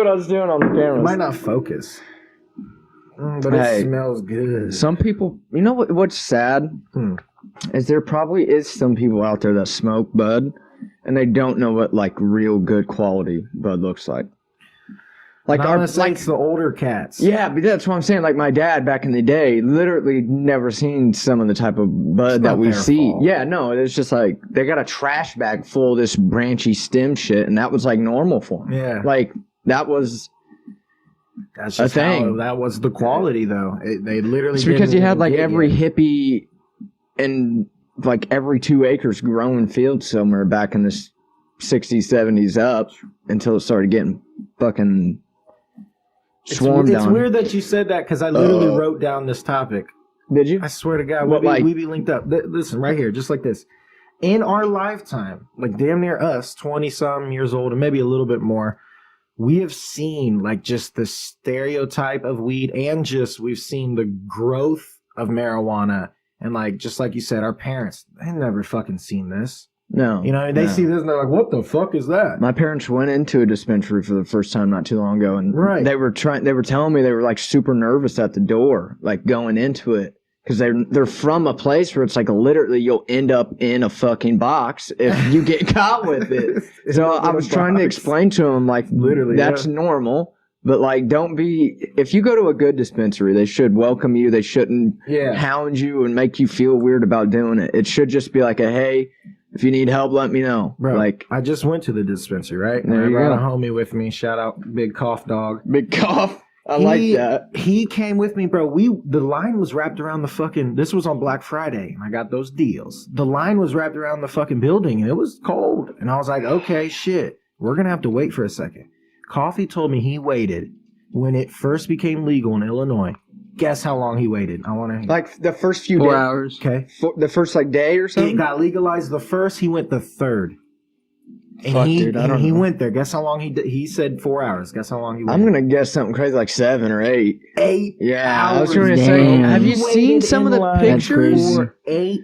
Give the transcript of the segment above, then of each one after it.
what I was doing on the camera. It might not focus. But it smells good. Some people, you know what's sad? Is there probably is some people out there that smoke bud and they don't know what like real good quality bud looks like. Like it's the older cats. Yeah, but that's what I'm saying. Like my dad back in the day, literally never seen some of the type of bud that we see. Fault. Yeah, no, it's just like they got a trash bag full of this branchy stem shit, and that was like normal for them. Yeah, like that's just a thing. That was the quality, though. They literally. It's because you had like every hippie and like every 2 acres growing field somewhere back in the 60s, 70s up until it started getting fucking. It's weird that you said that because I literally wrote down this topic. Did you? I swear to God, we be linked up. Listen, right here, just like this. In our lifetime, like damn near us, 20-some years old, and maybe a little bit more, we have seen like just the stereotype of weed and just we've seen the growth of marijuana. And like, just like you said, our parents, they never fucking seen this. No. You know, they see this and they're like, what the fuck is that? My parents went into a dispensary for the first time not too long ago, and they were telling me they were like super nervous at the door, like going into it. Because they're from a place where it's like literally you'll end up in a fucking box if you get caught with it. So I was trying to explain to them like literally that's normal. But like, don't be. If you go to a good dispensary, they should welcome you. They shouldn't hound you and make you feel weird about doing it. It should just be like a hey. If you need help, let me know. Bro, like I just went to the dispensary, right? There you got a homie with me. Shout out Big Cough Dog. Big Cough. I like that. He came with me, bro. The line was wrapped around the fucking. This was on Black Friday, and I got those deals. The line was wrapped around the fucking building, and it was cold. And I was like, okay, shit, we're gonna have to wait for a second. Coffee told me he waited when it first became legal in Illinois. Guess how long he waited? I want to like the first few 4 hours. Okay, the first like day or something. It got legalized the first. He went the third. And Fuck, dude, I don't know. He went there. Guess how long he did? He said 4 hours. Guess how long he waited? I'm gonna guess something crazy like 7 or 8. 8 Yeah, hours. I was going to say. Have you seen some of the pictures? For 8.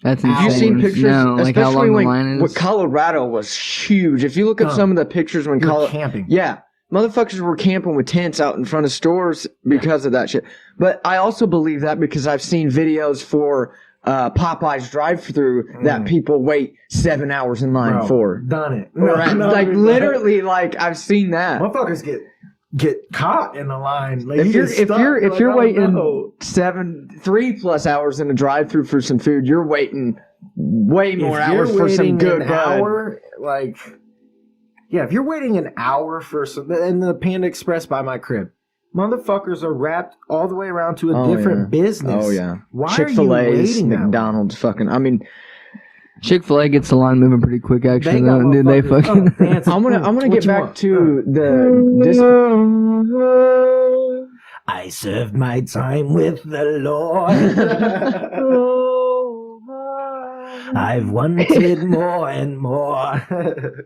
That's insane. Have you seen pictures? No, like how long the line is? When Colorado was huge. If you look up some of the pictures when camping. Yeah. Motherfuckers were camping with tents out in front of stores because of that shit. But I also believe that because I've seen videos for Popeye's drive-thru that people wait 7 hours in line for. Done it. Literally, like I've seen that. Motherfuckers get caught in the line. Like, if you're waiting 3+ hours in a drive-thru for some food, you're waiting way more hours for some good hour, like. Yeah, if you're waiting an hour for some, and the Panda Express by my crib, motherfuckers are wrapped all the way around to a different business. Oh yeah, why Chick-fil-A's, are you waiting? McDonald's, fucking. I mean, Chick-fil-A gets the line moving pretty quick. Actually, they fucking. I'm gonna get back to I served my time with the Lord. I've wanted more and more.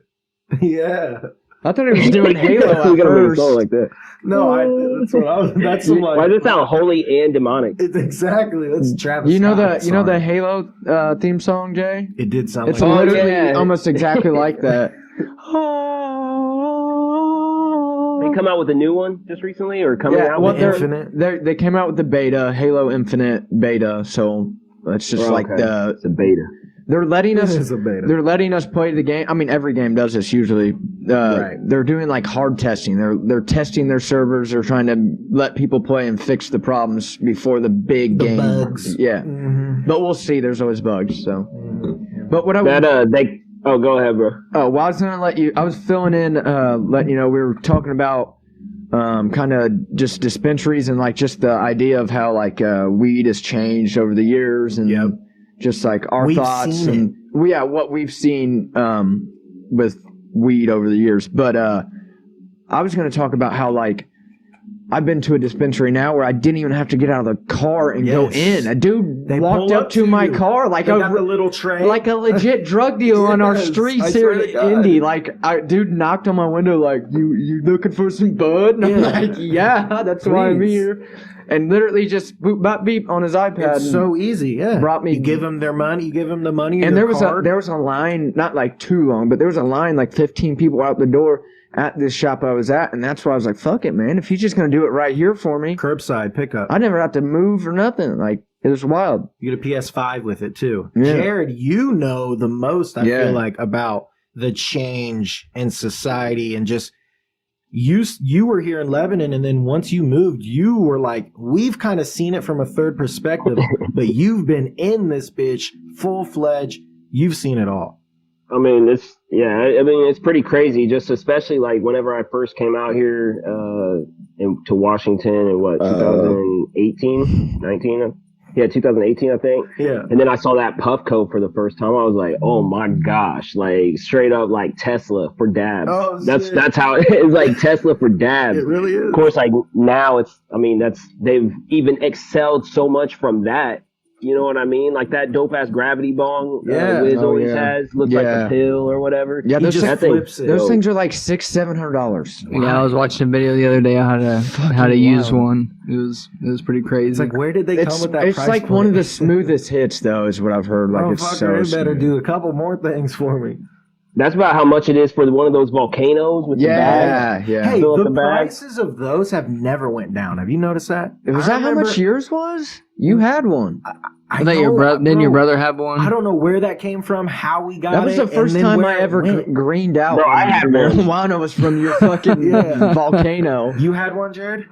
Yeah, I thought he was doing Halo at first. Like that. No, that's what I was. That's some like. Why does it sound holy and demonic? It's exactly. That's Travis. You know Scott you know the Halo theme song, Jay? It did sound. It's like literally almost exactly like that. They come out with a new one just recently, or coming out with Infinite? They came out with the beta, Halo Infinite beta. So it's just it's a beta. They're letting us. This is a beta. They're letting us play the game. I mean, every game does this usually. They're doing like hard testing. They're testing their servers. They're trying to let people play and fix the problems before the big game. Bugs. Yeah, but we'll see. There's always bugs. So, but what I go ahead, bro. Oh, well, I was gonna let you. I was filling in, letting you know we were talking about kind of just dispensaries and like just the idea of how like weed has changed over the years and just like our thoughts and what we've seen with weed over the years. But I was going to talk about how like I've been to a dispensary now where I didn't even have to get out of the car and go in. A dude walked up to my car like got the little tray, like a legit drug deal on our streets here in Indy. Like, dude knocked on my window like, "You looking for some bud?" And I'm like, "Yeah, that's why I'm here." And literally just boop bop beep on his iPad. It's so easy. Yeah, brought me. You give him their money. You give him the money. And there was a line, not like too long, but there was a line like 15 people out the door. at this shop I was at, and that's why I was like, fuck it, man. If he's just gonna do it right here for me, curbside pickup. I never have to move or nothing. Like, it was wild. You get a PS5 with it too. Yeah. Jared, you know the most, I feel like, about the change in society and just you were here in Lebanon, and then once you moved, you were like, we've kind of seen it from a third perspective, but you've been in this bitch full-fledged. You've seen it all. I mean, it's pretty crazy, just especially like whenever I first came out here to Washington in 2018, 19? Yeah, 2018, I think. Yeah. And then I saw that Puffco for the first time. I was like, oh my gosh, like straight up like Tesla for dabs. Oh, that's how it is, like Tesla for dabs. It really is. Of course, like now they've even excelled so much from that. You know what I mean? Like that dope ass gravity bong Wiz always has. Looks like a pill or whatever. Yeah, those things are like $600-$700. Wow. Yeah, I was watching a video the other day on how to use one. It was pretty crazy. It's like, where did they come with that It's price like point? one of the smoothest hits, though, is what I've heard. Like, it's so you better smooth. do a couple more things for me. That's about how much it is for one of those volcanoes with the bag. Yeah. Hey, Fill up the the bag. prices of those have never went down. Have you noticed that? Was that how much yours was? You had one. I thought your brother didn't your brother have one? I don't know where that came from, how we got it. That was the first and then time where I it ever went. greened out. Bro, I had one. Marijuana was from your fucking volcano. You had one, Jared?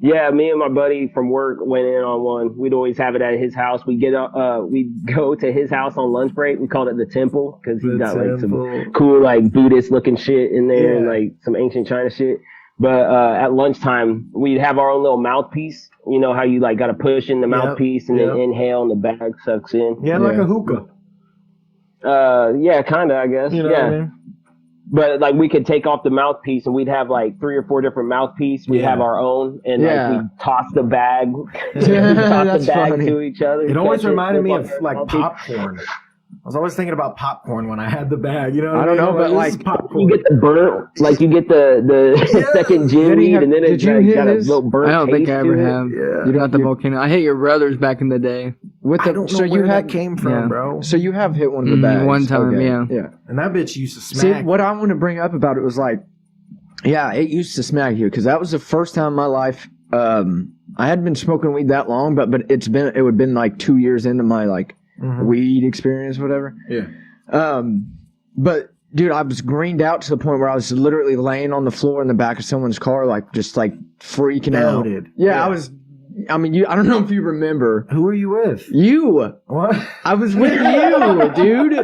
Yeah, me and my buddy from work went in on one. We'd always have it at his house. We'd go to his house on lunch break. We called it the temple because he got like some cool like Buddhist looking shit in there and like some ancient China shit. But at lunchtime, we'd have our own little mouthpiece. You know how you like got to push in the mouthpiece and then inhale and the bag sucks in. Yeah, like a hookah. Yeah, kind of, I guess. You know what I mean? But like we could take off the mouthpiece and we'd have like 3 or 4 different mouthpieces. We'd have our own and like we'd toss the bag, to each other. It always reminded me of like popcorn. I was always thinking about popcorn when I had the bag. You know what I don't mean? know, but like popcorn. You get the burnt, like you get the second gin weed and then it's like got a little burnt. I don't think I ever taste to it. have. You got the volcano. I hit your brothers back in the day. With the, I don't know where that came from, bro. So you have hit one of the bags. One time, yeah. And that bitch used to smack. See, what I want to bring up about it was like, yeah, it used to smack you because that was the first time in my life. I hadn't been smoking weed that long, but it would have been like 2 years into my like weed experience, whatever. Yeah. But dude, I was greened out to the point where I was literally laying on the floor in the back of someone's car, like just like freaking out. Yeah, I was. I mean, I don't know if you remember. Who were you with? You. What? I was with you, dude.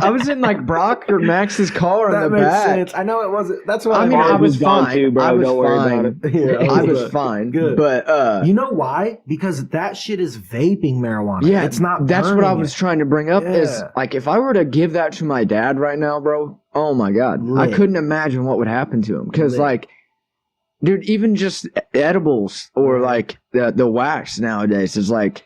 I was in like Brock or Max's car in the back. That makes sense. I know it wasn't. That's why. I mean, I was fine. Too, bro. I was don't worry fine. about it. Yeah, I was fine. Good. But you know why? Because that shit is vaping marijuana. Yeah, it's not. That's what I was trying to bring up. Yeah. Is like if I were to give that to my dad right now, bro. Oh my god, Lit. I couldn't imagine what would happen to him because like. Dude, even just edibles or like the wax nowadays is like,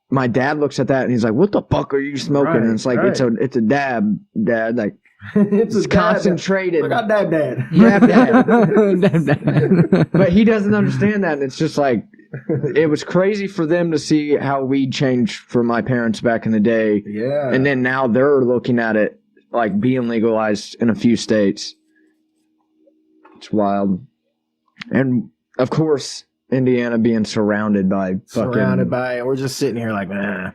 my dad looks at that and he's like, "What the fuck are you smoking?" And it's like it's a dab, dad. Like it's concentrated. I got dab. Dab. But he doesn't understand that, and it's just like it was crazy for them to see how weed changed for my parents back in the day. Yeah, and then now they're looking at it like being legalized in a few states. It's wild. And of course, Indiana being surrounded by we're just sitting here like, nah.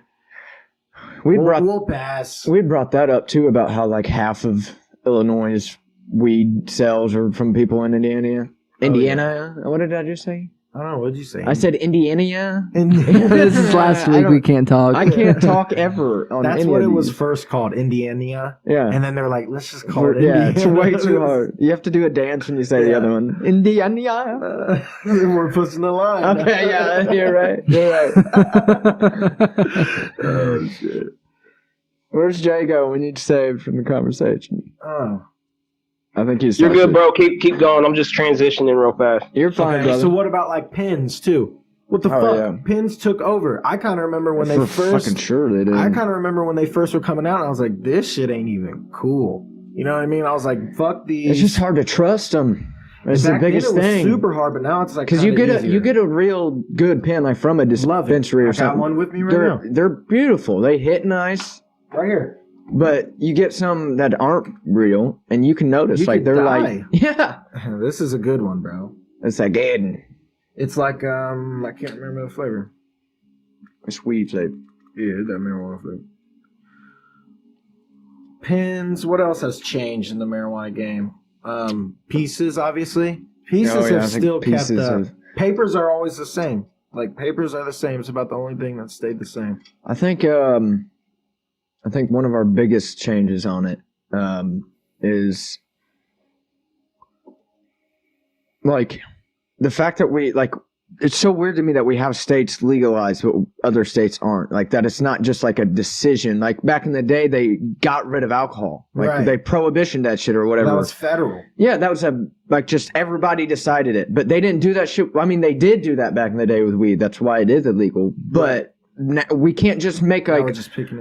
We'll pass. We brought that up too about how like half of Illinois' weed sales are from people in Indiana. Indiana? What did I just say? I don't know. What did you say? I said Indiana. This is last week. We can't talk. I can't talk ever on That's any what of it was these. first called, Indiana. Yeah. And then they're like, let's just call it Indiana. Yeah, it's way too hard. You have to do a dance when you say the other one. Indiana. We're pushing the line. Okay, yeah, you're right. Oh, shit. Where's Jay go? We need to save from the conversation. Oh. I think he's. You're good, bro. Keep going. I'm just transitioning real fast. You're fine, brother. So what about like pins too? What the fuck? Yeah. Pins took over. I kind of remember when they first. Fucking sure they did. I kind of remember when they first were coming out. And I was like, this shit ain't even cool. You know what I mean? I was like, fuck these. It's just hard to trust them. It's the biggest then it was thing. super hard, but now it's like because you get a real good pin like from a dispensary or something. I got one with me right now. They're beautiful. They hit nice. Right here. But you get some that aren't real, and you can notice, You like, can they're die. like, yeah. This is a good one, bro. It's like, Eden. It's like, I can't remember the flavor. It's weed flavor. Yeah, that marijuana flavor. Pins. What else has changed in the marijuana game? Pieces, obviously. Pieces have still kept up. Papers are always the same. Like, papers are the same. It's about the only thing that stayed the same. I think one of our biggest changes on it is like the fact that we like. It's so weird to me that we have states legalized, but other states aren't. Like that, it's not just like a decision. Like back in the day, they got rid of alcohol. Like they prohibition that shit or whatever. That was federal. Yeah, that was just everybody decided it, but they didn't do that shit. I mean, they did do that back in the day with weed. That's why it is illegal. But we can't just make like.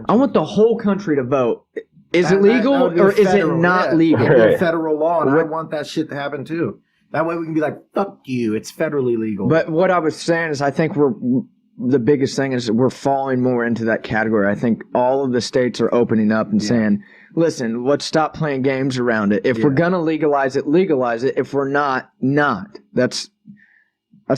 I want the whole country to vote. Is it legal or is it not legal? It's federal law, and I want that shit to happen too. That way we can be like, fuck you, it's federally legal. But what I was saying is I think the biggest thing is we're falling more into that category. I think all of the states are opening up and saying, listen, let's stop playing games around it. If we're going to legalize it, legalize it. If we're not. That's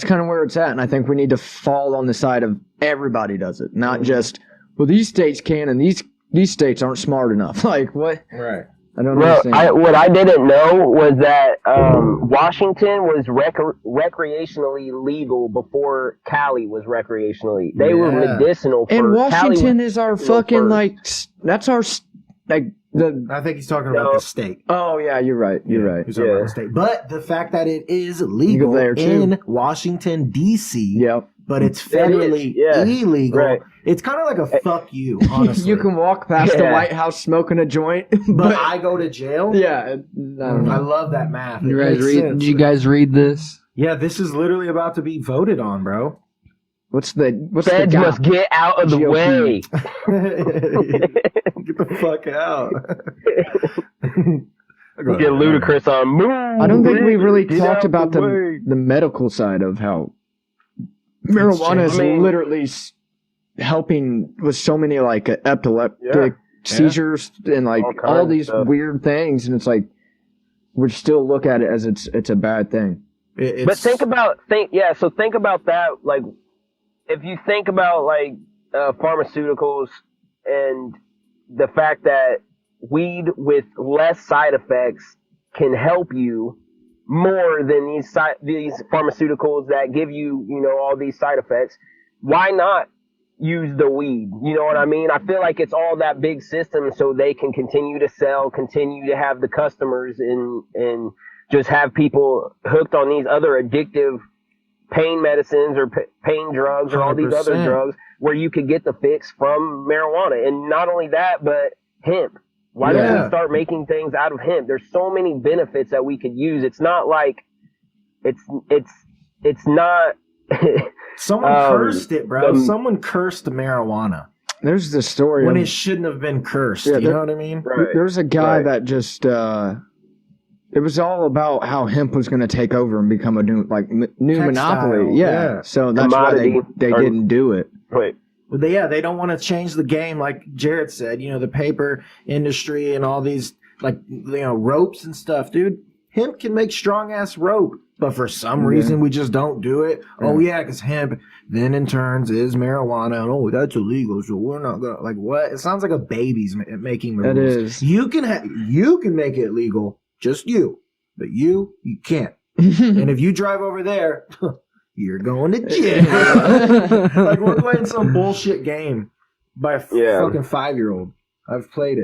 kind of where it's at. And I think we need to fall on the side of everybody does it, not just, well, these states can and these states aren't smart enough. Like, what? Right. I don't understand. What I didn't know was that Washington was recreationally legal before Cali was recreationally. They were medicinal first. And Washington is our fucking that's our like the. I think he's talking about the state. Oh yeah, you're right. You're right. He's talking about the state. But the fact that it is legal in Washington D.C. Yep. But it's federally illegal. Right. It's kind of like a fuck you, honestly. You can walk past the White House smoking a joint, but I go to jail. Yeah, I love that math. Did you guys read this? Yeah, this is literally about to be voted on, bro. What's the Feds must get out of the way. Get the fuck out. Get Ludacris on move. I don't think we really talked about the medical side of how marijuana is literally helping with so many like epileptic seizures and like all these weird things, and it's like we still look at it as it's a bad thing. But think about that. Like, if you think about like pharmaceuticals and the fact that weed with less side effects can help you more than these pharmaceuticals that give you, all these side effects, why not use the weed? You know what I mean? I feel like it's all that big system so they can continue to sell, continue to have the customers and just have people hooked on these other addictive pain medicines or pain drugs or all these other drugs where you could get the fix from marijuana. And not only that, but hemp. Why don't we start making things out of hemp? There's so many benefits that we could use. It's not like it's not. Someone cursed it, bro. Someone cursed marijuana. There's the story when it shouldn't have been cursed. You know what I mean? Right. There's a guy that just. It was all about how hemp was going to take over and become a new monopoly. Yeah. So that's why they didn't do it. Right. Well, they don't want to change the game, like Jared said. The paper industry and all these ropes and stuff, dude. Hemp can make strong ass rope, but for some reason we just don't do it. Yeah. Oh yeah, because hemp then in turns is marijuana, and that's illegal, so we're not gonna what? It sounds like a baby's making the rules. It is. You can make it legal, just you, but you can't. And if you drive over there. You're going to jail. We're playing some bullshit game by a fucking 5-year-old. I've played it.